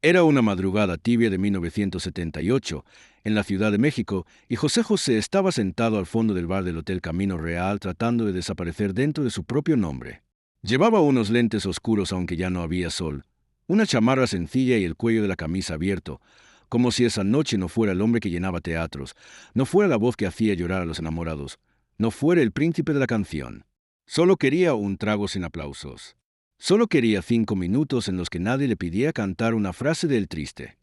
Era una madrugada tibia de 1978, en la Ciudad de México, y José José estaba sentado al fondo del bar del Hotel Camino Real tratando de desaparecer dentro de su propio nombre. Llevaba unos lentes oscuros aunque ya no había sol, una chamarra sencilla y el cuello de la camisa abierto, como si esa noche no fuera el hombre que llenaba teatros, no fuera la voz que hacía llorar a los enamorados, no fuera el príncipe de la canción. Solo quería un trago sin aplausos. Solo quería 5 minutos en los que nadie le pidiera cantar una frase del triste.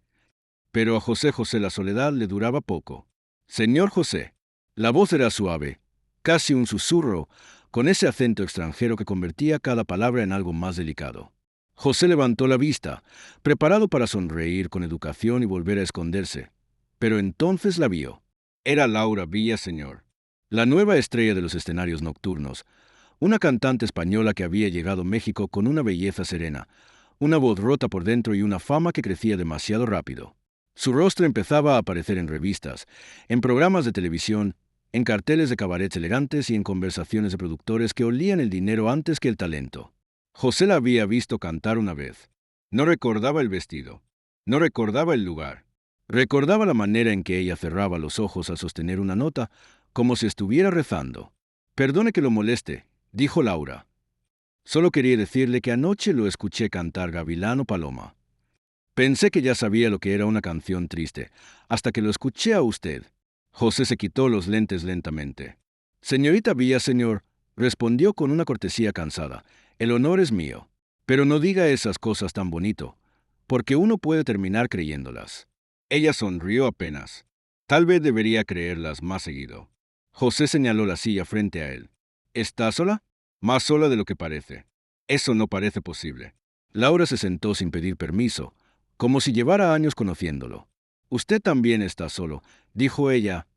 Pero a José José la soledad le duraba poco. Señor José. La voz era suave, casi un susurro, con ese acento extranjero que convertía cada palabra en algo más delicado. José levantó la vista, preparado para sonreír con educación y volver a esconderse. Pero entonces la vio. Era Laura Villaseñor, la nueva estrella de los escenarios nocturnos, una cantante española que había llegado a México con una belleza serena, una voz rota por dentro y una fama que crecía demasiado rápido. Su rostro empezaba a aparecer en revistas, en programas de televisión, en carteles de cabarets elegantes y en conversaciones de productores que olían el dinero antes que el talento. José la había visto cantar una vez. No recordaba el vestido. No recordaba el lugar. Recordaba la manera en que ella cerraba los ojos al sostener una nota, como si estuviera rezando. Perdone que lo moleste, dijo Laura. Solo quería decirle que anoche lo escuché cantar Gavilán o Paloma. Pensé que ya sabía lo que era una canción triste, hasta que lo escuché a usted. José se quitó los lentes lentamente. Señorita Villaseñor, respondió con una cortesía cansada. El honor es mío. Pero no diga esas cosas tan bonito, porque uno puede terminar creyéndolas. Ella sonrió apenas. Tal vez debería creerlas más seguido. José señaló la silla frente a él. ¿Está sola? Más sola de lo que parece. Eso no parece posible. Laura se sentó sin pedir permiso, como si llevara años conociéndolo. Usted también está solo, dijo ella.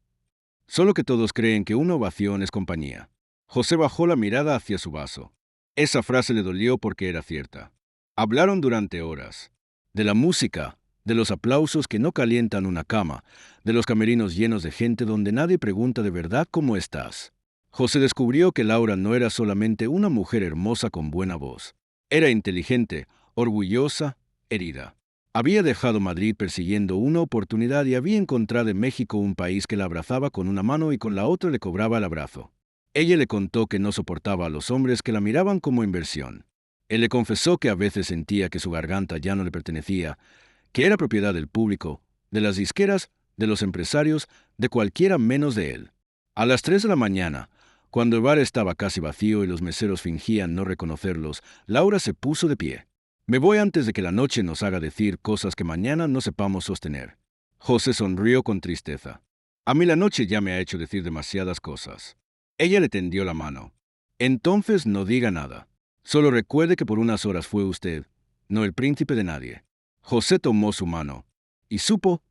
Solo que todos creen que una ovación es compañía. José bajó la mirada hacia su vaso. Esa frase le dolió porque era cierta. Hablaron durante horas. De la música, de los aplausos que no calientan una cama, de los camerinos llenos de gente donde nadie pregunta de verdad cómo estás. José descubrió que Laura no era solamente una mujer hermosa con buena voz. Era inteligente, orgullosa, herida. Había dejado Madrid persiguiendo una oportunidad y había encontrado en México un país que la abrazaba con una mano y con la otra le cobraba el abrazo. Ella le contó que no soportaba a los hombres que la miraban como inversión. Él le confesó que a veces sentía que su garganta ya no le pertenecía, que era propiedad del público, de las disqueras, de los empresarios, de cualquiera menos de él. A las 3 de la mañana, cuando el bar estaba casi vacío y los meseros fingían no reconocerlos, Laura se puso de pie. Me voy antes de que la noche nos haga decir cosas que mañana no sepamos sostener. José sonrió con tristeza. A mí la noche ya me ha hecho decir demasiadas cosas. Ella le tendió la mano. Entonces no diga nada. Solo recuerde que por unas horas fue usted, no el príncipe de nadie. José tomó su mano y supo,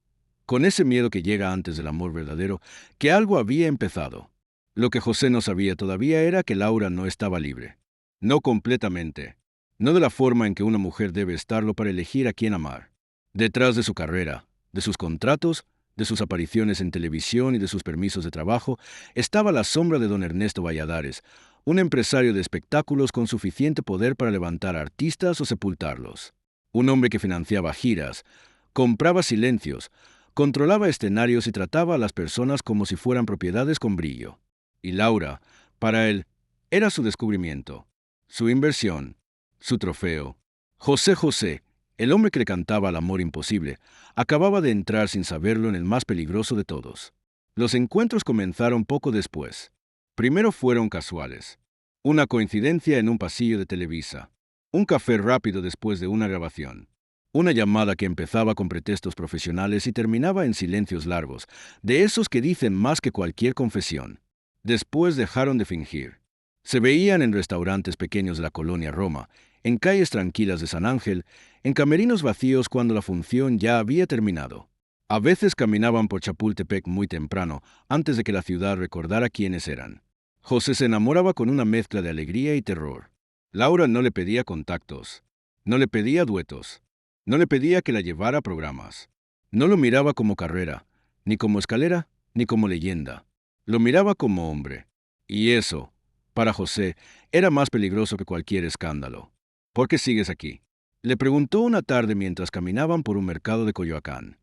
con ese miedo que llega antes del amor verdadero, que algo había empezado. Lo que José no sabía todavía era que Laura no estaba libre. No completamente. No de la forma en que una mujer debe estarlo para elegir a quién amar. Detrás de su carrera, de sus contratos, de sus apariciones en televisión y de sus permisos de trabajo, estaba la sombra de don Ernesto Valladares, un empresario de espectáculos con suficiente poder para levantar artistas o sepultarlos. Un hombre que financiaba giras, compraba silencios, controlaba escenarios y trataba a las personas como si fueran propiedades con brillo. Y Laura, para él, era su descubrimiento, su inversión, su trofeo. José José, el hombre que le cantaba al amor imposible, acababa de entrar sin saberlo en el más peligroso de todos. Los encuentros comenzaron poco después. Primero fueron casuales. Una coincidencia en un pasillo de Televisa. Un café rápido después de una grabación. Una llamada que empezaba con pretextos profesionales y terminaba en silencios largos, de esos que dicen más que cualquier confesión. Después dejaron de fingir. Se veían en restaurantes pequeños de la colonia Roma, en calles tranquilas de San Ángel, en camerinos vacíos cuando la función ya había terminado. A veces caminaban por Chapultepec muy temprano, antes de que la ciudad recordara quiénes eran. José se enamoraba con una mezcla de alegría y terror. Laura no le pedía contactos, no le pedía duetos, no le pedía que la llevara a programas. No lo miraba como carrera, ni como escalera, ni como leyenda. Lo miraba como hombre. Y eso, para José, era más peligroso que cualquier escándalo. ¿Por qué sigues aquí? Le preguntó una tarde mientras caminaban por un mercado de Coyoacán.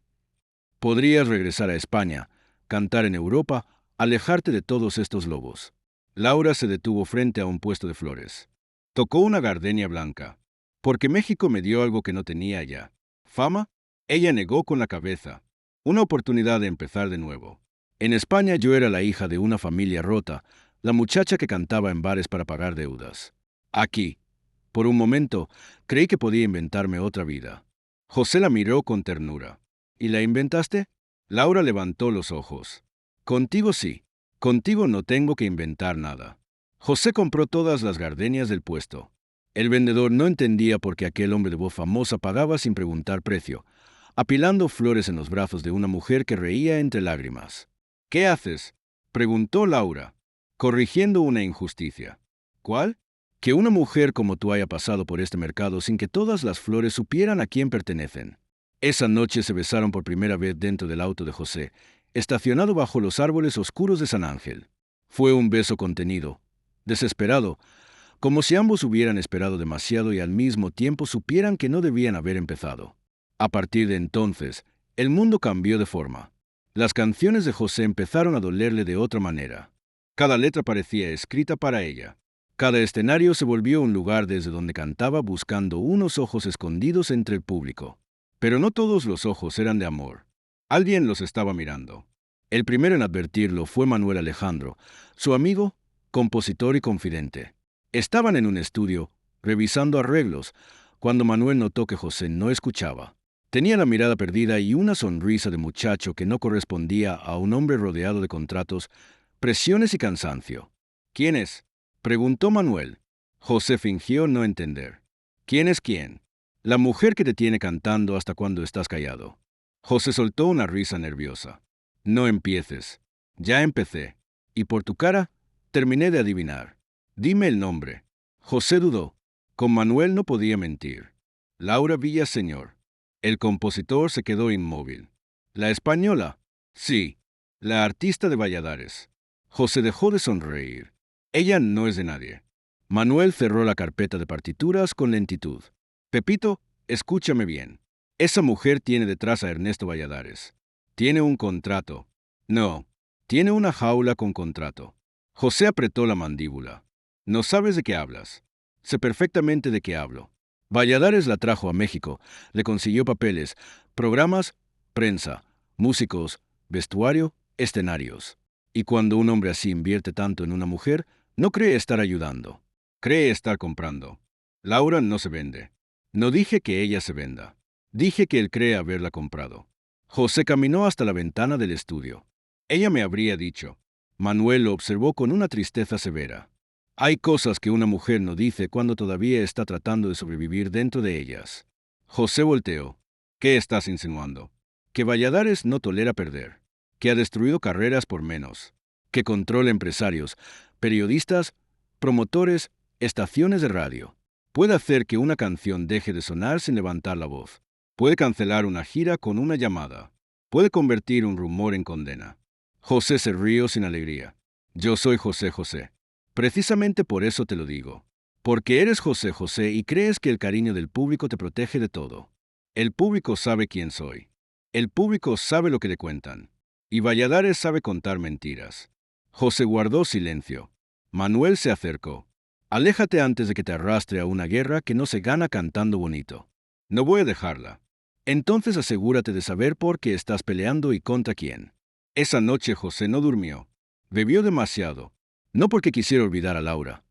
Podrías regresar a España, cantar en Europa, alejarte de todos estos lobos. Laura se detuvo frente a un puesto de flores. Tocó una gardenia blanca. Porque México me dio algo que no tenía ya. ¿Fama? Ella negó con la cabeza. Una oportunidad de empezar de nuevo. En España yo era la hija de una familia rota, la muchacha que cantaba en bares para pagar deudas. Aquí, por un momento, creí que podía inventarme otra vida. José la miró con ternura. ¿Y la inventaste? Laura levantó los ojos. Contigo sí. Contigo no tengo que inventar nada. José compró todas las gardenias del puesto. El vendedor no entendía por qué aquel hombre de voz famosa pagaba sin preguntar precio, apilando flores en los brazos de una mujer que reía entre lágrimas. ¿Qué haces?, preguntó Laura, corrigiendo una injusticia. ¿Cuál? Que una mujer como tú haya pasado por este mercado sin que todas las flores supieran a quién pertenecen. Esa noche se besaron por primera vez dentro del auto de José, estacionado bajo los árboles oscuros de San Ángel. Fue un beso contenido, desesperado, como si ambos hubieran esperado demasiado y al mismo tiempo supieran que no debían haber empezado. A partir de entonces, el mundo cambió de forma. Las canciones de José empezaron a dolerle de otra manera. Cada letra parecía escrita para ella. Cada escenario se volvió un lugar desde donde cantaba buscando unos ojos escondidos entre el público. Pero no todos los ojos eran de amor. Alguien los estaba mirando. El primero en advertirlo fue Manuel Alejandro, su amigo, compositor y confidente. Estaban en un estudio, revisando arreglos, cuando Manuel notó que José no escuchaba. Tenía la mirada perdida y una sonrisa de muchacho que no correspondía a un hombre rodeado de contratos, presiones y cansancio. ¿Quién es?, preguntó Manuel. José fingió no entender. ¿Quién es quién? La mujer que te tiene cantando hasta cuando estás callado. José soltó una risa nerviosa. No empieces. Ya empecé. Y por tu cara, terminé de adivinar. Dime el nombre. José dudó. Con Manuel no podía mentir. Laura Villaseñor. El compositor se quedó inmóvil. ¿La española? Sí. La artista de Valladares. José dejó de sonreír. Ella no es de nadie. Manuel cerró la carpeta de partituras con lentitud. Pepito, escúchame bien. Esa mujer tiene detrás a Ernesto Valladares. Tiene un contrato. No, tiene una jaula con contrato. José apretó la mandíbula. No sabes de qué hablas. Sé perfectamente de qué hablo. Valladares la trajo a México, le consiguió papeles, programas, prensa, músicos, vestuario, escenarios. Y cuando un hombre así invierte tanto en una mujer, no cree estar ayudando. Cree estar comprando. Laura no se vende. No dije que ella se venda. Dije que él cree haberla comprado. José caminó hasta la ventana del estudio. Ella me habría dicho. Manuel lo observó con una tristeza severa. Hay cosas que una mujer no dice cuando todavía está tratando de sobrevivir dentro de ellas. José volteó. ¿Qué estás insinuando? Que Valladares no tolera perder. Que ha destruido carreras por menos. Que controla empresarios, periodistas, promotores, estaciones de radio. Puede hacer que una canción deje de sonar sin levantar la voz. Puede cancelar una gira con una llamada. Puede convertir un rumor en condena. José se rió sin alegría. Yo soy José José. Precisamente por eso te lo digo. Porque eres José José y crees que el cariño del público te protege de todo. El público sabe quién soy. El público sabe lo que le cuentan. Y Valladares sabe contar mentiras. José guardó silencio. Manuel se acercó. Aléjate antes de que te arrastre a una guerra que no se gana cantando bonito. No voy a dejarla. Entonces asegúrate de saber por qué estás peleando y contra quién. Esa noche José no durmió. Bebió demasiado. No porque quisiera olvidar a Laura,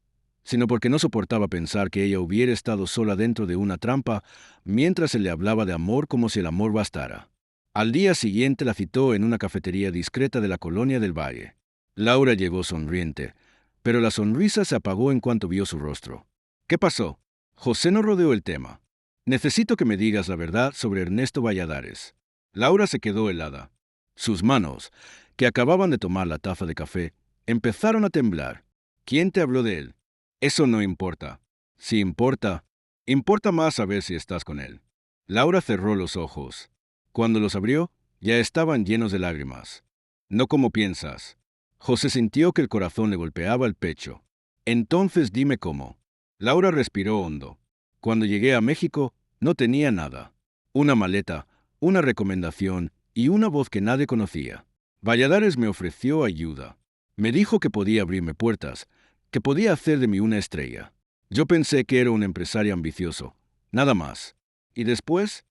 sino porque no soportaba pensar que ella hubiera estado sola dentro de una trampa mientras se le hablaba de amor como si el amor bastara. Al día siguiente la citó en una cafetería discreta de la colonia del Valle. Laura llegó sonriente, pero la sonrisa se apagó en cuanto vio su rostro. ¿Qué pasó? José no rodeó el tema. Necesito que me digas la verdad sobre Ernesto Valladares. Laura se quedó helada. Sus manos, que acababan de tomar la taza de café, empezaron a temblar. ¿Quién te habló de él? Eso no importa. Si importa, importa más saber si estás con él. Laura cerró los ojos. Cuando los abrió, ya estaban llenos de lágrimas. No como piensas. José sintió que el corazón le golpeaba el pecho. Entonces dime cómo. Laura respiró hondo. Cuando llegué a México, No tenía nada. Una maleta, una recomendación y una voz que nadie conocía. Valladares me ofreció ayuda. Me dijo que podía abrirme puertas, que podía hacer de mí una estrella. Yo pensé que era un empresario ambicioso, nada más. Y después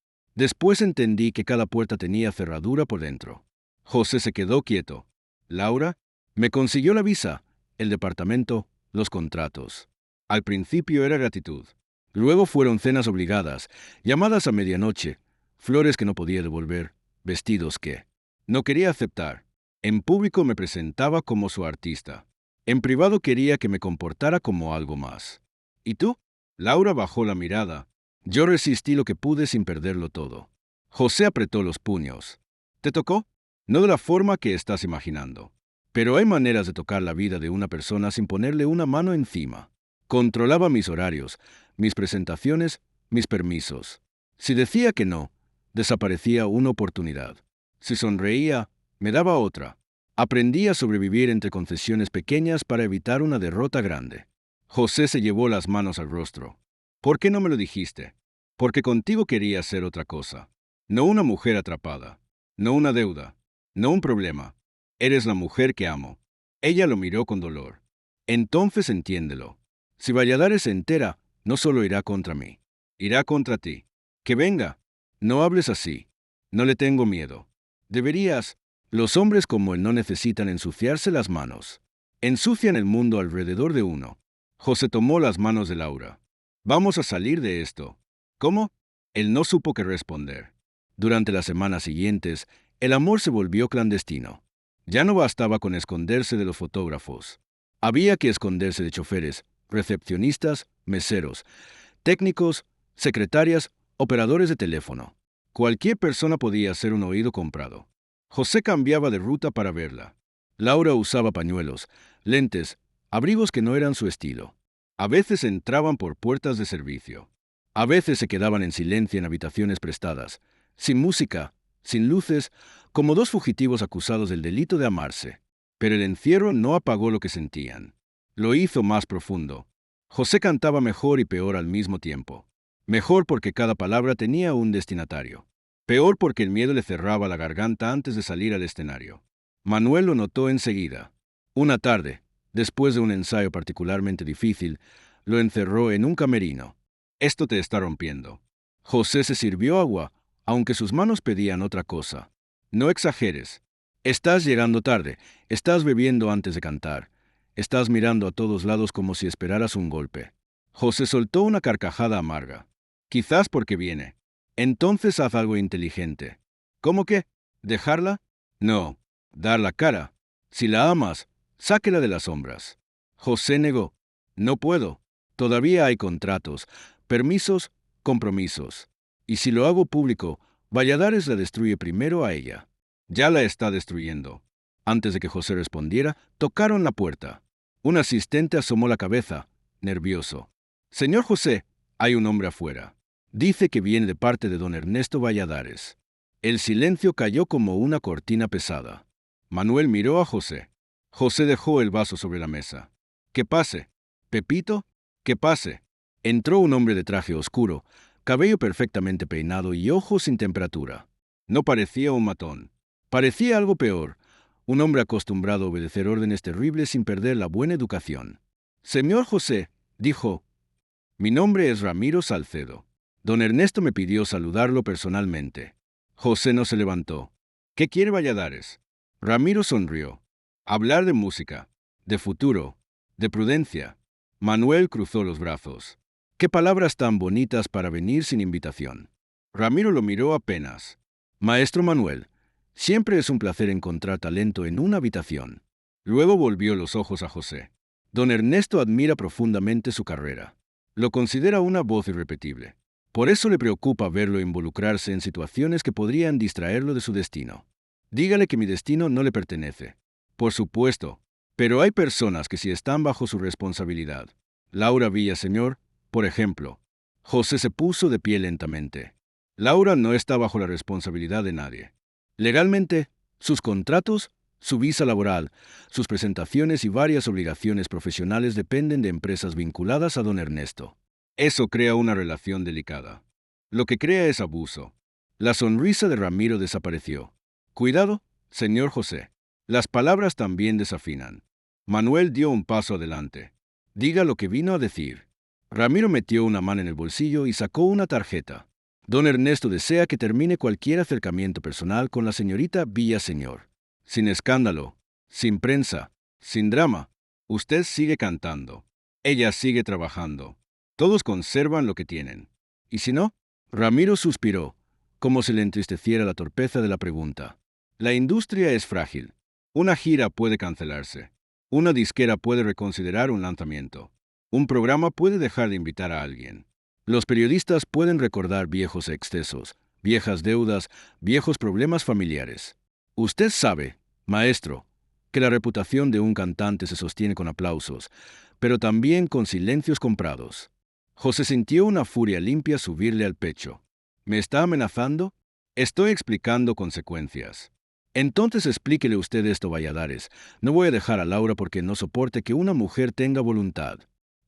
entendí que cada puerta tenía cerradura por dentro. José se quedó quieto. Laura me consiguió la visa, el departamento, los contratos. Al principio era gratitud. Luego fueron cenas obligadas, llamadas a medianoche, flores que no podía devolver, vestidos que no quería aceptar. En público me presentaba como su artista. En privado quería que me comportara como algo más. ¿Y tú? Laura bajó la mirada. Yo resistí lo que pude sin perderlo todo. José apretó los puños. ¿Te tocó? No de la forma que estás imaginando. Pero hay maneras de tocar la vida de una persona sin ponerle una mano encima. Controlaba mis horarios, mis presentaciones, mis permisos. Si decía que no, desaparecía una oportunidad. Si sonreía, me daba otra. Aprendí a sobrevivir entre concesiones pequeñas para evitar una derrota grande. José se llevó las manos al rostro. ¿Por qué no me lo dijiste? Porque contigo quería ser otra cosa. No una mujer atrapada. No una deuda. No un problema. Eres la mujer que amo. Ella lo miró con dolor. Entonces entiéndelo. Si Valladares se entera, no solo irá contra mí. Irá contra ti. Que venga. No hables así. No le tengo miedo. Deberías. Los hombres como él no necesitan ensuciarse las manos. Ensucian el mundo alrededor de uno. José tomó las manos de Laura. Vamos a salir de esto. ¿Cómo? Él no supo qué responder. Durante las semanas siguientes, el amor se volvió clandestino. Ya no bastaba con esconderse de los fotógrafos. Había que esconderse de choferes, recepcionistas, meseros, técnicos, secretarias, operadores de teléfono. Cualquier persona podía ser un oído comprado. José cambiaba de ruta para verla. Laura usaba pañuelos, lentes, abrigos que no eran su estilo. A veces entraban por puertas de servicio. A veces se quedaban en silencio en habitaciones prestadas, sin música, sin luces, como dos fugitivos acusados del delito de amarse. Pero el encierro no apagó lo que sentían. Lo hizo más profundo. José cantaba mejor y peor al mismo tiempo. Mejor porque cada palabra tenía un destinatario. Peor porque el miedo le cerraba la garganta antes de salir al escenario. Manuel lo notó enseguida. Una tarde, después de un ensayo particularmente difícil, lo encerró en un camerino. Esto te está rompiendo. José se sirvió agua, aunque sus manos pedían otra cosa. No exageres. Estás llegando tarde, estás bebiendo antes de cantar, estás mirando a todos lados como si esperaras un golpe. José soltó una carcajada amarga. Quizás porque viene. Entonces haz algo inteligente. ¿Cómo qué? ¿Dejarla? No. Dar la cara. Si la amas, sáquela de las sombras. José negó. No puedo. Todavía hay contratos, permisos, compromisos. Y si lo hago público, Valladares la destruye primero a ella. Ya la está destruyendo. Antes de que José respondiera, tocaron la puerta. Un asistente asomó la cabeza, nervioso. Señor José, hay un hombre afuera. Dice que viene de parte de don Ernesto Valladares. El silencio cayó como una cortina pesada. Manuel miró a José. José dejó el vaso sobre la mesa. «Que pase. Pepito, que pase». Entró un hombre de traje oscuro, cabello perfectamente peinado y ojos sin temperatura. No parecía un matón. Parecía algo peor, un hombre acostumbrado a obedecer órdenes terribles sin perder la buena educación. «Señor José», dijo, «mi nombre es Ramiro Salcedo. Don Ernesto me pidió saludarlo personalmente». José no se levantó. «¿Qué quiere Valladares?» Ramiro sonrió. «Hablar de música, de futuro, de prudencia». Manuel cruzó los brazos. «Qué palabras tan bonitas para venir sin invitación». Ramiro lo miró apenas. «Maestro Manuel, siempre es un placer encontrar talento en una habitación». Luego volvió los ojos a José. Don Ernesto admira profundamente su carrera. Lo considera una voz irrepetible. Por eso le preocupa verlo involucrarse en situaciones que podrían distraerlo de su destino. Dígale que mi destino no le pertenece. Por supuesto, pero hay personas que sí están bajo su responsabilidad. Laura Villaseñor, por ejemplo. José se puso de pie lentamente. Laura no está bajo la responsabilidad de nadie. Legalmente, sus contratos, su visa laboral, sus presentaciones y varias obligaciones profesionales dependen de empresas vinculadas a don Ernesto. Eso crea una relación delicada. Lo que crea es abuso. La sonrisa de Ramiro desapareció. Cuidado, señor José. Las palabras también desafinan. Manuel dio un paso adelante. Diga lo que vino a decir. Ramiro metió una mano en el bolsillo y sacó una tarjeta. Don Ernesto desea que termine cualquier acercamiento personal con la señorita Villaseñor. Sin escándalo, sin prensa, sin drama. Usted sigue cantando. Ella sigue trabajando. Todos conservan lo que tienen. ¿Y si no? Ramiro suspiró, como si le entristeciera la torpeza de la pregunta. La industria es frágil. Una gira puede cancelarse. Una disquera puede reconsiderar un lanzamiento. Un programa puede dejar de invitar a alguien. Los periodistas pueden recordar viejos excesos, viejas deudas, viejos problemas familiares. Usted sabe, maestro, que la reputación de un cantante se sostiene con aplausos, pero también con silencios comprados. José sintió una furia limpia subirle al pecho. ¿Me está amenazando? Estoy explicando consecuencias. Entonces explíquele usted esto, Valladares. No voy a dejar a Laura porque no soporte que una mujer tenga voluntad.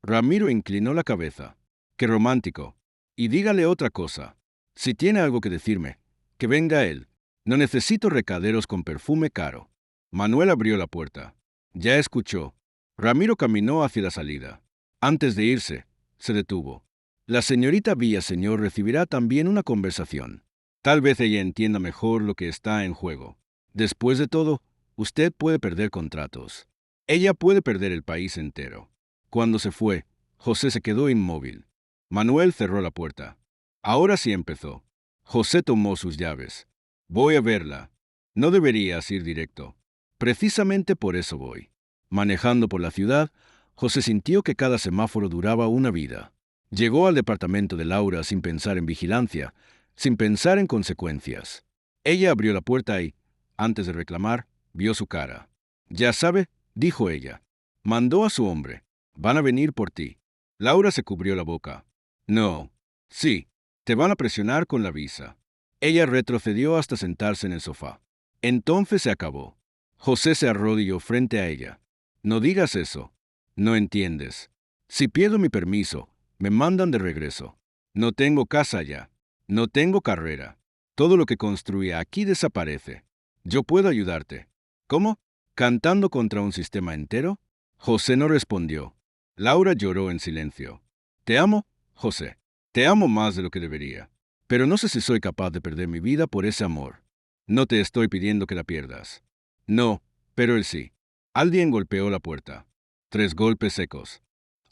Ramiro inclinó la cabeza. Qué romántico. Y dígale otra cosa. Si tiene algo que decirme, que venga él. No necesito recaderos con perfume caro. Manuel abrió la puerta. Ya escuchó. Ramiro caminó hacia la salida. Antes de irse, se detuvo. La señorita Villaseñor recibirá también una conversación. Tal vez ella entienda mejor lo que está en juego. Después de todo, usted puede perder contratos. Ella puede perder el país entero. Cuando se fue, José se quedó inmóvil. Manuel cerró la puerta. Ahora sí empezó. José tomó sus llaves. Voy a verla. No deberías ir directo. Precisamente por eso voy. Manejando por la ciudad, José sintió que cada semáforo duraba una vida. Llegó al departamento de Laura sin pensar en vigilancia, sin pensar en consecuencias. Ella abrió la puerta y, antes de reclamar, vio su cara. Ya sabe, dijo ella. Mandó a su hombre. Van a venir por ti. Laura se cubrió la boca. No. Sí. Te van a presionar con la visa. Ella retrocedió hasta sentarse en el sofá. Entonces se acabó. José se arrodilló frente a ella. No digas eso. No entiendes. Si pierdo mi permiso, me mandan de regreso. No tengo casa ya. No tengo carrera. Todo lo que construía aquí desaparece. Yo puedo ayudarte. ¿Cómo? ¿Cantando contra un sistema entero? José no respondió. Laura lloró en silencio. Te amo, José. Te amo más de lo que debería. Pero no sé si soy capaz de perder mi vida por ese amor. No te estoy pidiendo que la pierdas. No, pero él sí. Alguien golpeó la puerta. 3 golpes secos.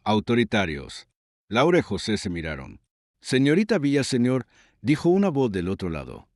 Autoritarios. Laura y José se miraron. Señorita Villaseñor, dijo una voz del otro lado.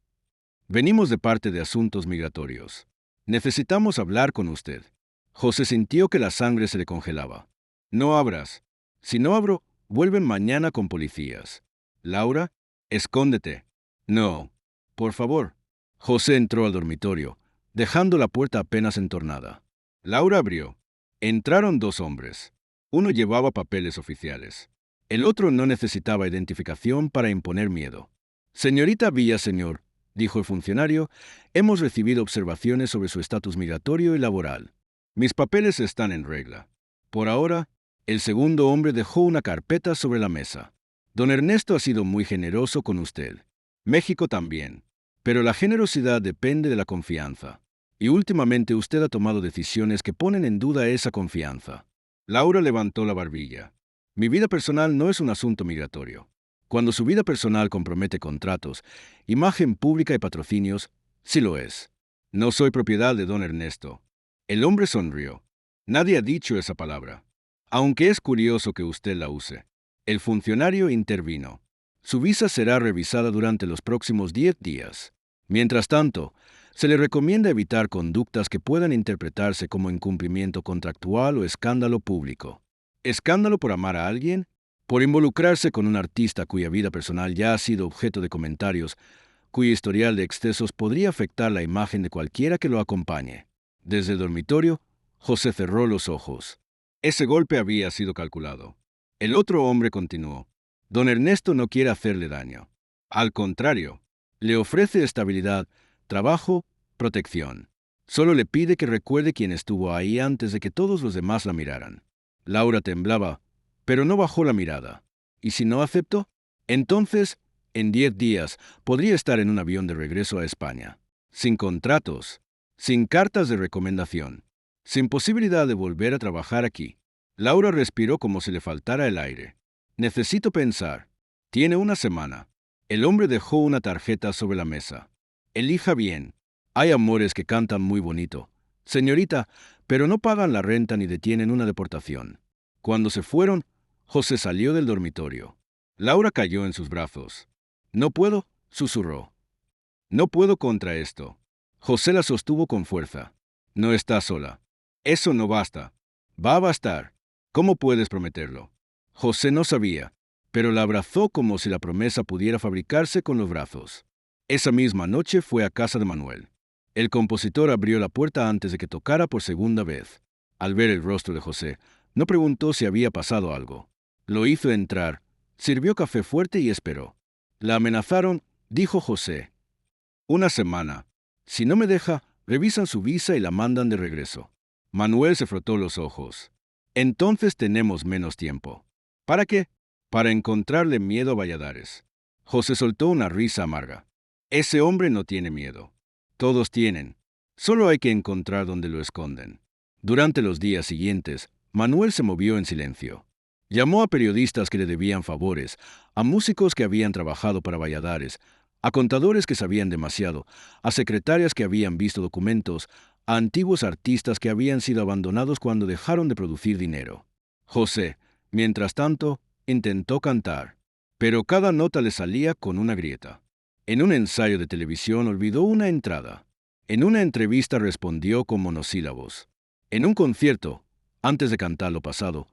Venimos de parte de asuntos migratorios. Necesitamos hablar con usted. José sintió que la sangre se le congelaba. No abras. Si no abro, vuelven mañana con policías. Laura, escóndete. No. Por favor. José entró al dormitorio, dejando la puerta apenas entornada. Laura abrió. Entraron 2 hombres. Uno llevaba papeles oficiales. El otro no necesitaba identificación para imponer miedo. Señorita Villaseñor, dijo el funcionario, hemos recibido observaciones sobre su estatus migratorio y laboral. Mis papeles están en regla. Por ahora, el segundo hombre dejó una carpeta sobre la mesa. Don Ernesto ha sido muy generoso con usted. México también. Pero la generosidad depende de la confianza. Y últimamente usted ha tomado decisiones que ponen en duda esa confianza. Laura levantó la barbilla. Mi vida personal no es un asunto migratorio. Cuando su vida personal compromete contratos, imagen pública y patrocinios, sí lo es. No soy propiedad de don Ernesto. El hombre sonrió. Nadie ha dicho esa palabra. Aunque es curioso que usted la use. El funcionario intervino. Su visa será revisada durante los próximos 10 días. Mientras tanto, se le recomienda evitar conductas que puedan interpretarse como incumplimiento contractual o escándalo público. ¿Escándalo por amar a alguien? Por involucrarse con un artista cuya vida personal ya ha sido objeto de comentarios, cuyo historial de excesos podría afectar la imagen de cualquiera que lo acompañe. Desde el dormitorio, José cerró los ojos. Ese golpe había sido calculado. El otro hombre continuó. Don Ernesto no quiere hacerle daño. Al contrario, le ofrece estabilidad, trabajo, protección. Solo le pide que recuerde quién estuvo ahí antes de que todos los demás la miraran. Laura temblaba, pero no bajó la mirada. ¿Y si no acepto? Entonces, En 10 días podría estar en un avión de regreso a España. Sin contratos, sin cartas de recomendación, sin posibilidad de volver a trabajar aquí. Laura respiró como si le faltara el aire. Necesito pensar. Tiene una semana. El hombre dejó una tarjeta sobre la mesa. Elija bien. Hay amores que cantan muy bonito, señorita, pero no pagan la renta ni detienen una deportación. Cuando se fueron, José salió del dormitorio. Laura cayó en sus brazos. No puedo, susurró. No puedo contra esto. José la sostuvo con fuerza. No estás sola. Eso no basta. Va a bastar. ¿Cómo puedes prometerlo? José no sabía, pero la abrazó como si la promesa pudiera fabricarse con los brazos. Esa misma noche fue a casa de Manuel. El compositor abrió la puerta antes de que tocara por segunda vez. Al ver el rostro de José, no preguntó si había pasado algo. Lo hizo entrar, sirvió café fuerte y esperó. La amenazaron, dijo José. Una semana. Si no me deja, revisan su visa y la mandan de regreso. Manuel se frotó los ojos. Entonces tenemos menos tiempo. ¿Para qué? Para encontrarle miedo a Valladares. José soltó una risa amarga. Ese hombre no tiene miedo. Todos tienen. Solo hay que encontrar dónde lo esconden. Durante los días siguientes, Manuel se movió en silencio. Llamó a periodistas que le debían favores, a músicos que habían trabajado para Valladares, a contadores que sabían demasiado, a secretarias que habían visto documentos, a antiguos artistas que habían sido abandonados cuando dejaron de producir dinero. José, mientras tanto, intentó cantar, pero cada nota le salía con una grieta. En un ensayo de televisión olvidó una entrada. En una entrevista respondió con monosílabos. En un concierto, antes de cantar lo pasado,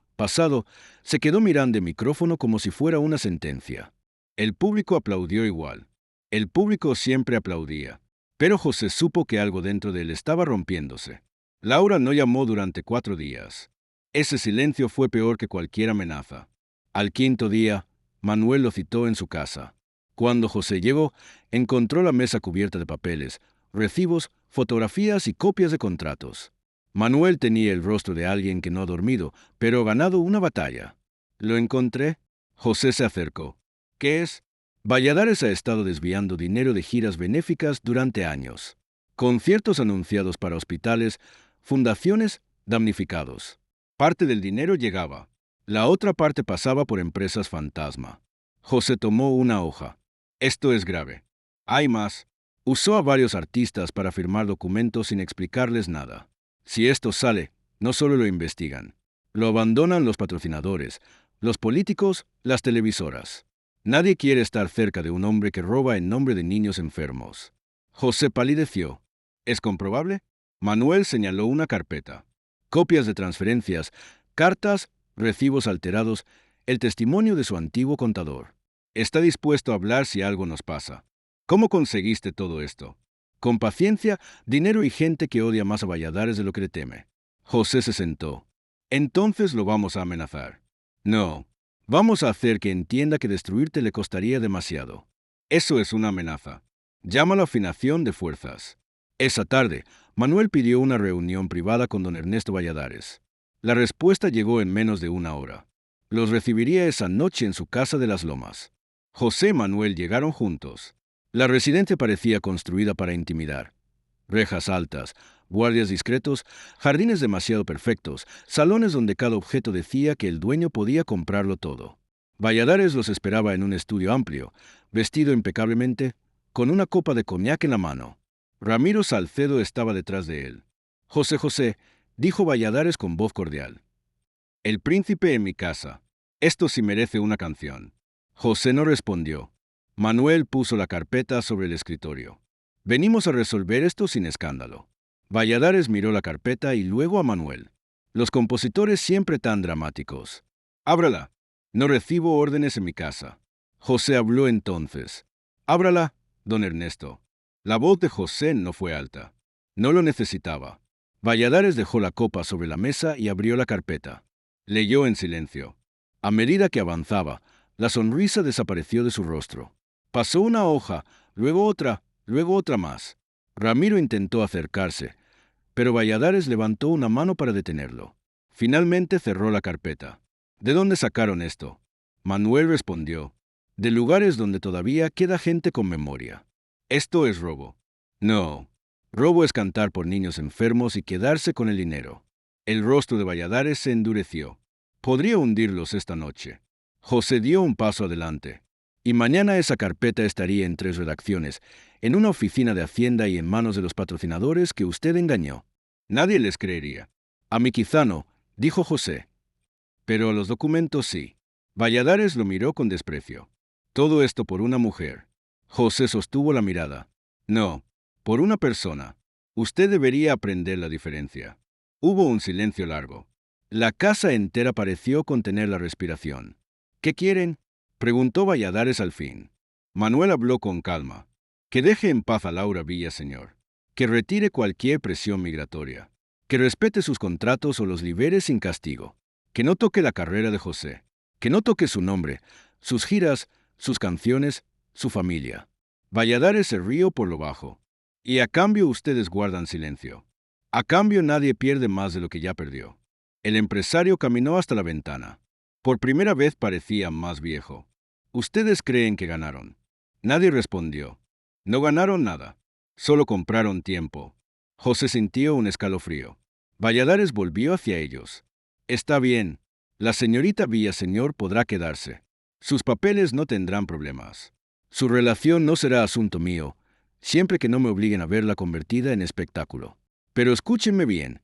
se quedó mirando el micrófono como si fuera una sentencia. El público aplaudió igual. El público siempre aplaudía. Pero José supo que algo dentro de él estaba rompiéndose. Laura no llamó durante 4 días. Ese silencio fue peor que cualquier amenaza. Al quinto día, Manuel lo citó en su casa. Cuando José llegó, encontró la mesa cubierta de papeles, recibos, fotografías y copias de contratos. Manuel tenía el rostro de alguien que no ha dormido, pero ha ganado una batalla. ¿Lo encontré? José se acercó. ¿Qué es? Valladares ha estado desviando dinero de giras benéficas durante años. Conciertos anunciados para hospitales, fundaciones, damnificados. Parte del dinero llegaba. La otra parte pasaba por empresas fantasma. José tomó una hoja. Esto es grave. Hay más. Usó a varios artistas para firmar documentos sin explicarles nada. Si esto sale, no solo lo investigan, lo abandonan los patrocinadores, los políticos, las televisoras. Nadie quiere estar cerca de un hombre que roba en nombre de niños enfermos. José palideció. ¿Es comprobable? Manuel señaló una carpeta. Copias de transferencias, cartas, recibos alterados, el testimonio de su antiguo contador. Está dispuesto a hablar si algo nos pasa. ¿Cómo conseguiste todo esto? Con paciencia, dinero y gente que odia más a Valladares de lo que le teme. José se sentó. Entonces lo vamos a amenazar. No. Vamos a hacer que entienda que destruirte le costaría demasiado. Eso es una amenaza. Llámalo afinación de fuerzas. Esa tarde, Manuel pidió una reunión privada con don Ernesto Valladares. La respuesta llegó en menos de una hora. Los recibiría esa noche en su casa de las Lomas. José y Manuel llegaron juntos. La residencia parecía construida para intimidar. Rejas altas, guardias discretos, jardines demasiado perfectos, salones donde cada objeto decía que el dueño podía comprarlo todo. Valladares los esperaba en un estudio amplio, vestido impecablemente, con una copa de coñac en la mano. Ramiro Salcedo estaba detrás de él. José, dijo Valladares con voz cordial. El príncipe en mi casa. Esto sí merece una canción. José no respondió. Manuel puso la carpeta sobre el escritorio. Venimos a resolver esto sin escándalo. Valladares miró la carpeta y luego a Manuel. Los compositores siempre tan dramáticos. Ábrala. No recibo órdenes en mi casa. José habló entonces. Ábrala, don Ernesto. La voz de José no fue alta. No lo necesitaba. Valladares dejó la copa sobre la mesa y abrió la carpeta. Leyó en silencio. A medida que avanzaba, la sonrisa desapareció de su rostro. Pasó una hoja, luego otra más. Ramiro intentó acercarse, pero Valladares levantó una mano para detenerlo. Finalmente cerró la carpeta. ¿De dónde sacaron esto? Manuel respondió. de lugares donde todavía queda gente con memoria. Esto es robo. No. Robo es cantar por niños enfermos y quedarse con el dinero. El rostro de Valladares se endureció. Podría hundirlos esta noche. José dio un paso adelante. Y mañana esa carpeta estaría en 3 redacciones, en una oficina de Hacienda y en manos de los patrocinadores que usted engañó. Nadie les creería. A mí quizá no, dijo José. Pero a los documentos sí. Valladares lo miró con desprecio. Todo esto por una mujer. José sostuvo la mirada. No, por una persona. Usted debería aprender la diferencia. Hubo un silencio largo. La casa entera pareció contener la respiración. ¿Qué quieren?, preguntó Valladares al fin. Manuel habló con calma. Que deje en paz a Laura Villaseñor. Que retire cualquier presión migratoria. Que respete sus contratos o los libere sin castigo. Que no toque la carrera de José. Que no toque su nombre, sus giras, sus canciones, su familia. Valladares se rió por lo bajo. Y a cambio ustedes guardan silencio. A cambio nadie pierde más de lo que ya perdió. El empresario caminó hasta la ventana. Por primera vez parecía más viejo. ¿Ustedes creen que ganaron? Nadie respondió. No ganaron nada. Solo compraron tiempo. José sintió un escalofrío. Valladares volvió hacia ellos. Está bien. La señorita Villaseñor podrá quedarse. Sus papeles no tendrán problemas. Su relación no será asunto mío, siempre que no me obliguen a verla convertida en espectáculo. Pero escúchenme bien.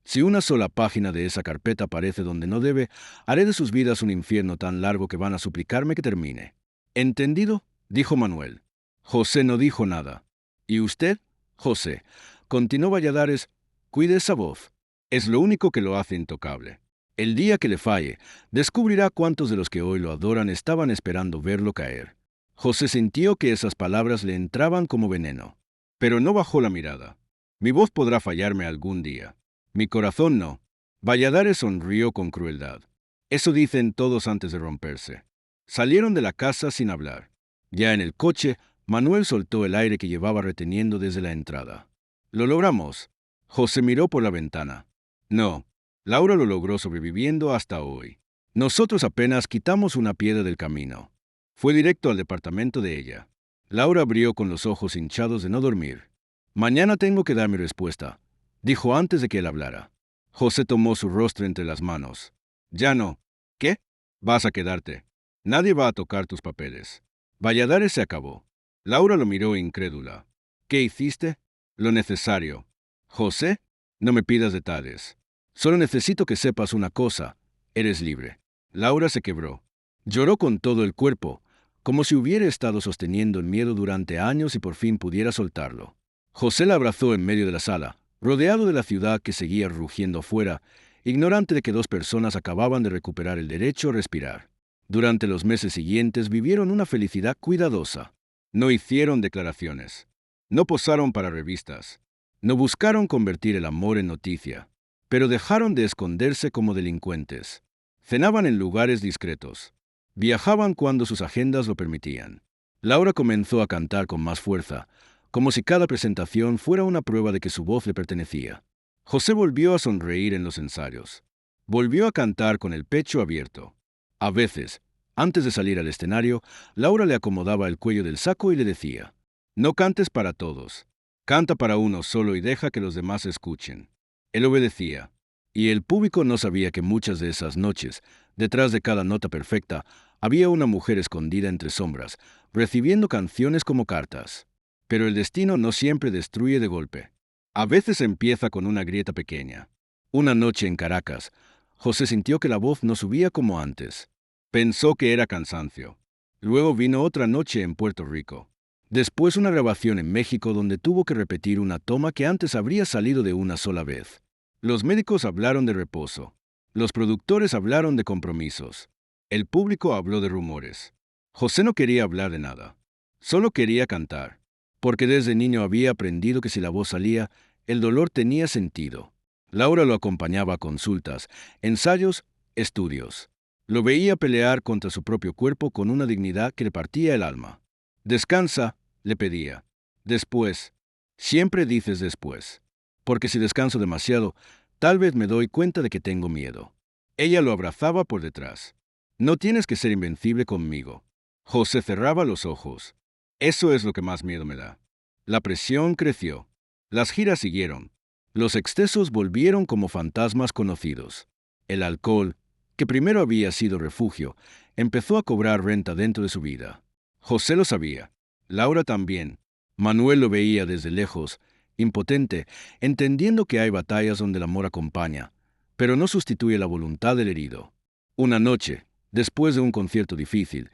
Si una sola página de esa carpeta aparece donde no debe, haré de sus vidas un infierno tan largo que van a suplicarme que termine. ¿Entendido?, dijo Manuel. José no dijo nada. ¿Y usted, José?, continuó Valladares, cuide esa voz. Es lo único que lo hace intocable. El día que le falle, descubrirá cuántos de los que hoy lo adoran estaban esperando verlo caer. José sintió que esas palabras le entraban como veneno. Pero no bajó la mirada. Mi voz podrá fallarme algún día. Mi corazón no. Valladares sonrió con crueldad. Eso dicen todos antes de romperse. Salieron de la casa sin hablar. Ya en el coche, Manuel soltó el aire que llevaba reteniendo desde la entrada. Lo logramos. José miró por la ventana. No, Laura lo logró sobreviviendo hasta hoy. Nosotros apenas quitamos una piedra del camino. Fue directo al departamento de ella. Laura abrió con los ojos hinchados de no dormir. Mañana tengo que dar mi respuesta, dijo antes de que él hablara. José tomó su rostro entre las manos. Ya no. ¿Qué? Vas a quedarte. Nadie va a tocar tus papeles. Valladares se acabó. Laura lo miró incrédula. ¿Qué hiciste? Lo necesario. José, no me pidas detalles. Solo necesito que sepas una cosa. Eres libre. Laura se quebró. Lloró con todo el cuerpo, como si hubiera estado sosteniendo el miedo durante años y por fin pudiera soltarlo. José la abrazó en medio de la sala, rodeado de la ciudad que seguía rugiendo afuera, ignorante de que 2 personas acababan de recuperar el derecho a respirar. Durante los meses siguientes vivieron una felicidad cuidadosa. No hicieron declaraciones. No posaron para revistas. No buscaron convertir el amor en noticia. Pero dejaron de esconderse como delincuentes. Cenaban en lugares discretos. Viajaban cuando sus agendas lo permitían. Laura comenzó a cantar con más fuerza, como si cada presentación fuera una prueba de que su voz le pertenecía. José volvió a sonreír en los ensayos. Volvió a cantar con el pecho abierto. A veces, antes de salir al escenario, Laura le acomodaba el cuello del saco y le decía: «No cantes para todos. Canta para uno solo y deja que los demás escuchen». Él obedecía. Y el público no sabía que muchas de esas noches, detrás de cada nota perfecta, había una mujer escondida entre sombras, recibiendo canciones como cartas. Pero el destino no siempre destruye de golpe. A veces empieza con una grieta pequeña. Una noche en Caracas, José sintió que la voz no subía como antes. Pensó que era cansancio. Luego vino otra noche en Puerto Rico. Después una grabación en México donde tuvo que repetir una toma que antes habría salido de una sola vez. Los médicos hablaron de reposo. Los productores hablaron de compromisos. El público habló de rumores. José no quería hablar de nada. Solo quería cantar. Porque desde niño había aprendido que si la voz salía, el dolor tenía sentido. Laura lo acompañaba a consultas, ensayos, estudios. Lo veía pelear contra su propio cuerpo con una dignidad que le partía el alma. «Descansa», le pedía. «Después». Siempre dices después. Porque si descanso demasiado, tal vez me doy cuenta de que tengo miedo. Ella lo abrazaba por detrás. «No tienes que ser invencible conmigo. José cerraba los ojos. Eso es lo que más miedo me da. La presión creció. Las giras siguieron. Los excesos volvieron como fantasmas conocidos. El alcohol, que primero había sido refugio, empezó a cobrar renta dentro de su vida. José lo sabía. Laura también. Manuel lo veía desde lejos, impotente, entendiendo que hay batallas donde el amor acompaña, pero no sustituye la voluntad del herido. Una noche, después de un concierto difícil,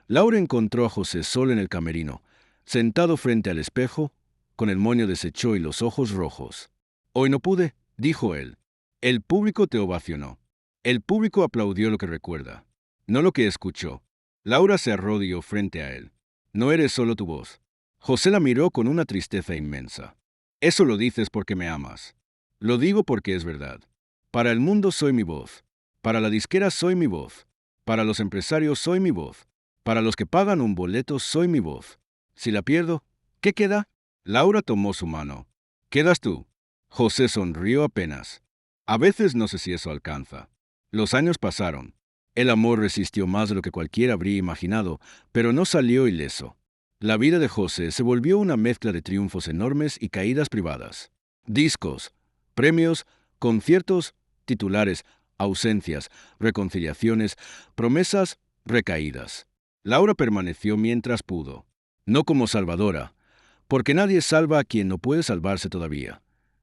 Laura encontró a José solo en el camerino, sentado frente al espejo, con el moño deshecho y los ojos rojos. «Hoy no pude», dijo él. «El público te ovacionó. El público aplaudió lo que recuerda, no lo que escuchó». Laura se arrodilló frente a él. «No eres solo tu voz». José la miró con una tristeza inmensa. «Eso lo dices porque me amas». «Lo digo porque es verdad. Para el mundo soy mi voz. Para la disquera soy mi voz. Para los empresarios soy mi voz. Para los que pagan un boleto soy mi voz. Si la pierdo, ¿qué queda?». Laura tomó su mano. «Quedas tú». José sonrió apenas. «A veces no sé si eso alcanza». Los años pasaron. El amor resistió más de lo que cualquiera habría imaginado, pero no salió ileso. La vida de José se volvió una mezcla de triunfos enormes y caídas privadas. Discos, premios, conciertos, titulares, ausencias, reconciliaciones, promesas, recaídas. Laura permaneció mientras pudo. No como salvadora, porque nadie salva a quien no puede salvarse todavía,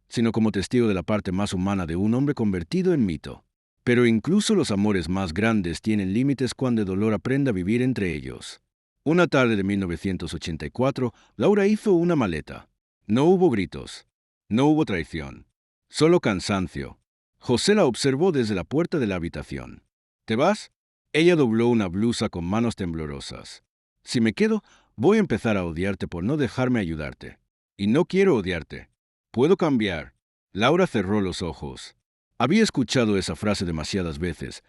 sino como testigo de la parte más humana de un hombre convertido en mito. Pero incluso los amores más grandes tienen límites cuando el dolor aprende a vivir entre ellos. Una tarde de 1984, Laura hizo una maleta. No hubo gritos. No hubo traición. Solo cansancio. José la observó desde la puerta de la habitación. «¿Te vas?». Ella dobló una blusa con manos temblorosas. «Si me quedo, voy a empezar a odiarte por no dejarme ayudarte. Y no quiero odiarte. Puedo cambiar». Laura cerró los ojos. Había escuchado esa frase demasiadas veces,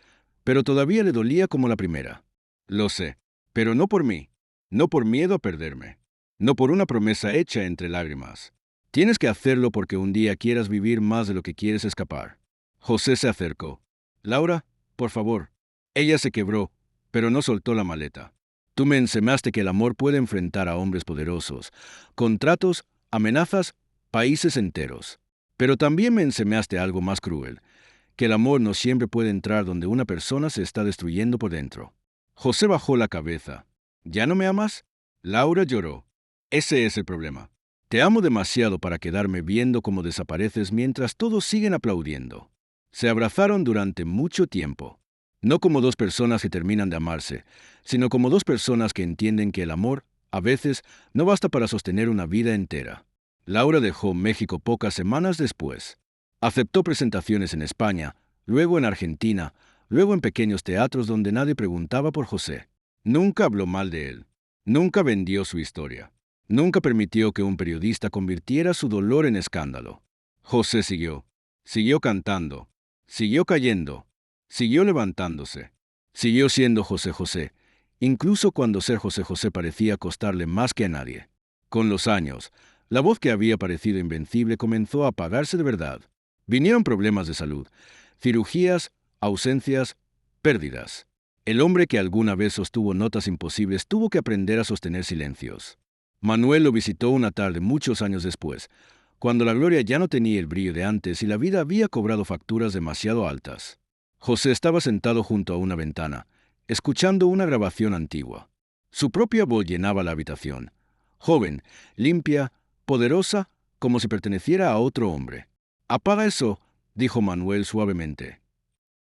pero todavía le dolía como la primera. «Lo sé, pero no por mí, no por miedo a perderme, no por una promesa hecha entre lágrimas. Tienes que hacerlo porque un día quieras vivir más de lo que quieres escapar». José se acercó. «Laura, por favor». Ella se quebró, pero no soltó la maleta. «Tú me enseñaste que el amor puede enfrentar a hombres poderosos, contratos, amenazas, países enteros. Pero también me enseñaste algo más cruel, que el amor no siempre puede entrar donde una persona se está destruyendo por dentro». José bajó la cabeza. «¿Ya no me amas?». Laura lloró. «Ese es el problema. Te amo demasiado para quedarme viendo cómo desapareces mientras todos siguen aplaudiendo». Se abrazaron durante mucho tiempo. No como dos personas que terminan de amarse, sino como dos personas que entienden que el amor, a veces, no basta para sostener una vida entera. Laura dejó México pocas semanas después. Aceptó presentaciones en España, luego en Argentina, luego en pequeños teatros donde nadie preguntaba por José. Nunca habló mal de él. Nunca vendió su historia. Nunca permitió que un periodista convirtiera su dolor en escándalo. José siguió cantando, siguió cayendo, siguió levantándose, siguió siendo José José, incluso cuando ser José José parecía costarle más que a nadie. Con los años, la voz que había parecido invencible comenzó a apagarse de verdad. Vinieron problemas de salud, cirugías, ausencias, pérdidas. El hombre que alguna vez sostuvo notas imposibles tuvo que aprender a sostener silencios. Manuel lo visitó una tarde muchos años después, cuando la gloria ya no tenía el brillo de antes y la vida había cobrado facturas demasiado altas. José estaba sentado junto a una ventana, escuchando una grabación antigua. Su propia voz llenaba la habitación. Joven, limpia, poderosa, como si perteneciera a otro hombre. «Apaga eso», dijo Manuel suavemente.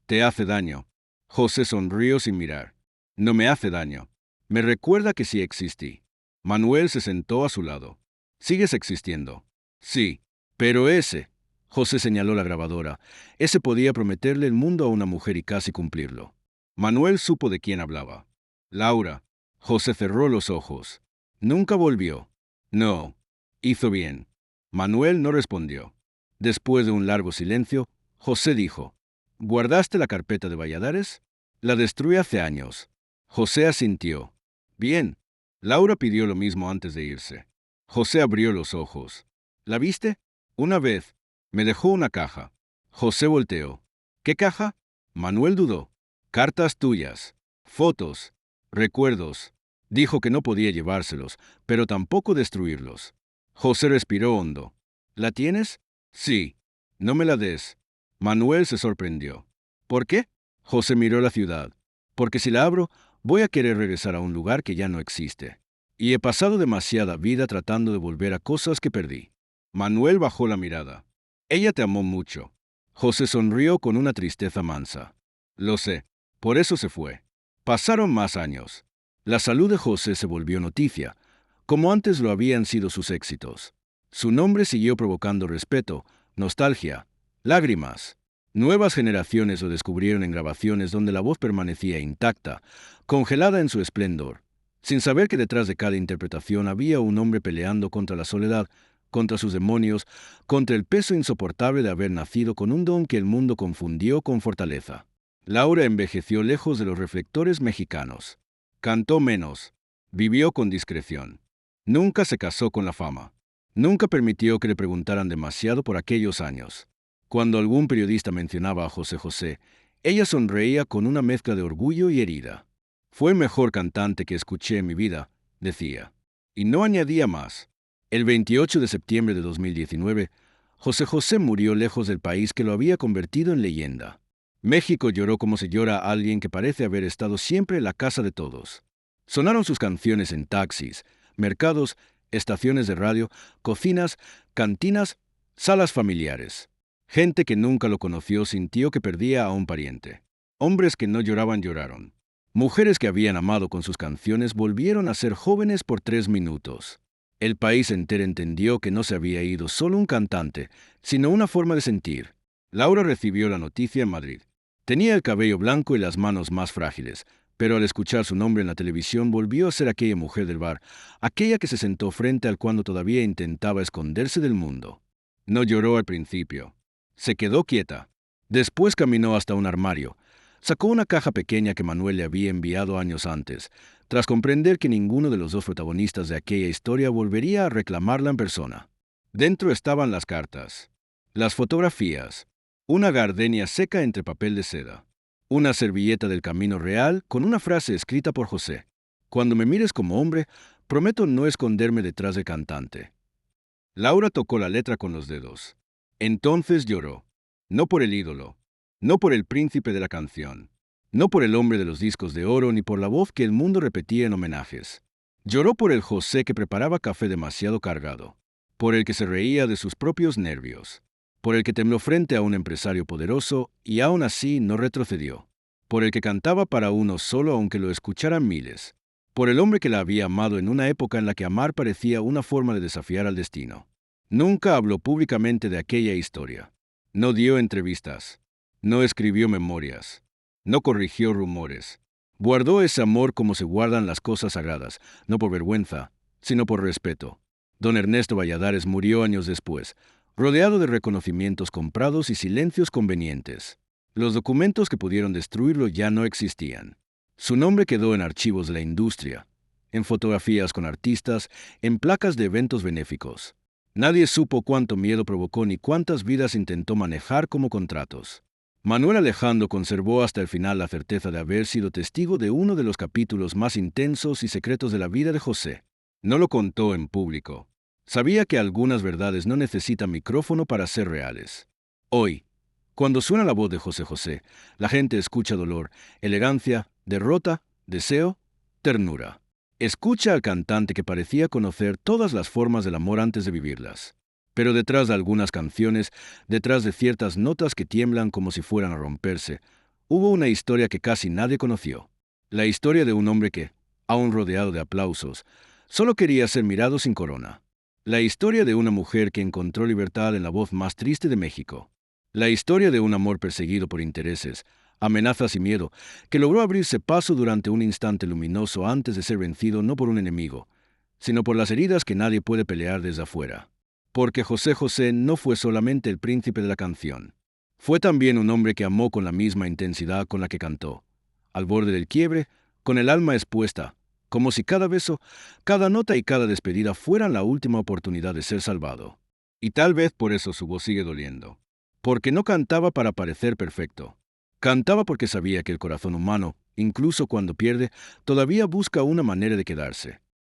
«Te hace daño». José sonrió sin mirar. «No me hace daño. Me recuerda que sí existí». Manuel se sentó a su lado. «¿Sigues existiendo?». «Sí, pero ese», José señaló la grabadora, «ese podía prometerle el mundo a una mujer y casi cumplirlo». Manuel supo de quién hablaba. «Laura». José cerró los ojos. Nunca volvió. «No». Hizo bien. Manuel no respondió. Después de un largo silencio, José dijo: «¿Guardaste la carpeta de Valladares?». «La destruí hace años». José asintió. «Bien». Laura pidió lo mismo antes de irse. José abrió los ojos. «¿La viste?». «Una vez. Me dejó una caja». José volteó. «¿Qué caja?». Manuel dudó. «Cartas tuyas. Fotos. Recuerdos». Dijo que no podía llevárselos, pero tampoco destruirlos. José respiró hondo. ¿La tienes? Sí. No me la des. Manuel se sorprendió. ¿Por qué? José miró la ciudad. Porque si la abro, voy a querer regresar a un lugar que ya no existe. Y he pasado demasiada vida tratando de volver a cosas que perdí. Manuel bajó la mirada. Ella te amó mucho. José sonrió con una tristeza mansa. Lo sé. Por eso se fue. Pasaron más años. La salud de José se volvió noticia, como antes lo habían sido sus éxitos. Su nombre siguió provocando respeto, nostalgia, lágrimas. Nuevas generaciones lo descubrieron en grabaciones donde la voz permanecía intacta, congelada en su esplendor, sin saber que detrás de cada interpretación había un hombre peleando contra la soledad, contra sus demonios, contra el peso insoportable de haber nacido con un don que el mundo confundió con fortaleza. Laura envejeció lejos de los reflectores mexicanos. Cantó menos. Vivió con discreción. Nunca se casó con la fama. Nunca permitió que le preguntaran demasiado por aquellos años. Cuando algún periodista mencionaba a José José, ella sonreía con una mezcla de orgullo y herida. Fue el mejor cantante que escuché en mi vida, decía. Y no añadía más. El 28 de septiembre de 2019, José José murió lejos del país que lo había convertido en leyenda. México lloró como se llora a alguien que parece haber estado siempre en la casa de todos. Sonaron sus canciones en taxis, mercados, estaciones de radio, cocinas, cantinas, salas familiares. Gente que nunca lo conoció sintió que perdía a un pariente. Hombres que no lloraban lloraron. Mujeres que habían amado con sus canciones volvieron a ser jóvenes por 3 minutos. El país entero entendió que no se había ido solo un cantante, sino una forma de sentir. Laura recibió la noticia en Madrid. Tenía el cabello blanco y las manos más frágiles, pero al escuchar su nombre en la televisión volvió a ser aquella mujer del bar, aquella que se sentó frente al cuando todavía intentaba esconderse del mundo. No lloró al principio. Se quedó quieta. Después caminó hasta un armario. Sacó una caja pequeña que Manuel le había enviado años antes, tras comprender que ninguno de los dos protagonistas de aquella historia volvería a reclamarla en persona. Dentro estaban las cartas, las fotografías, una gardenia seca entre papel de seda, una servilleta del Camino Real con una frase escrita por José. Cuando me mires como hombre, prometo no esconderme detrás del cantante. Laura tocó la letra con los dedos. Entonces lloró. No por el ídolo, no por el príncipe de la canción, no por el hombre de los discos de oro ni por la voz que el mundo repetía en homenajes. Lloró por el José que preparaba café demasiado cargado, por el que se reía de sus propios nervios, por el que tembló frente a un empresario poderoso y aún así no retrocedió, por el que cantaba para uno solo aunque lo escucharan miles, por el hombre que la había amado en una época en la que amar parecía una forma de desafiar al destino. Nunca habló públicamente de aquella historia. No dio entrevistas. No escribió memorias. No corrigió rumores. Guardó ese amor como se guardan las cosas sagradas, no por vergüenza, sino por respeto. Don Ernesto Valladares murió años después, rodeado de reconocimientos comprados y silencios convenientes. Los documentos que pudieron destruirlo ya no existían. Su nombre quedó en archivos de la industria, en fotografías con artistas, en placas de eventos benéficos. Nadie supo cuánto miedo provocó ni cuántas vidas intentó manejar como contratos. Manuel Alejandro conservó hasta el final la certeza de haber sido testigo de uno de los capítulos más intensos y secretos de la vida de José. No lo contó en público. Sabía que algunas verdades no necesitan micrófono para ser reales. Hoy, cuando suena la voz de José José, la gente escucha dolor, elegancia, derrota, deseo, ternura. Escucha al cantante que parecía conocer todas las formas del amor antes de vivirlas. Pero detrás de algunas canciones, detrás de ciertas notas que tiemblan como si fueran a romperse, hubo una historia que casi nadie conoció. La historia de un hombre que, aún rodeado de aplausos, solo quería ser mirado sin corona. La historia de una mujer que encontró libertad en la voz más triste de México. La historia de un amor perseguido por intereses, amenazas y miedo, que logró abrirse paso durante un instante luminoso antes de ser vencido no por un enemigo, sino por las heridas que nadie puede pelear desde afuera. Porque José José no fue solamente el príncipe de la canción. Fue también un hombre que amó con la misma intensidad con la que cantó, al borde del quiebre, con el alma expuesta, como si cada beso, cada nota y cada despedida fueran la última oportunidad de ser salvado. Y tal vez por eso su voz sigue doliendo. Porque no cantaba para parecer perfecto. Cantaba porque sabía que el corazón humano, incluso cuando pierde, todavía busca una manera de quedarse.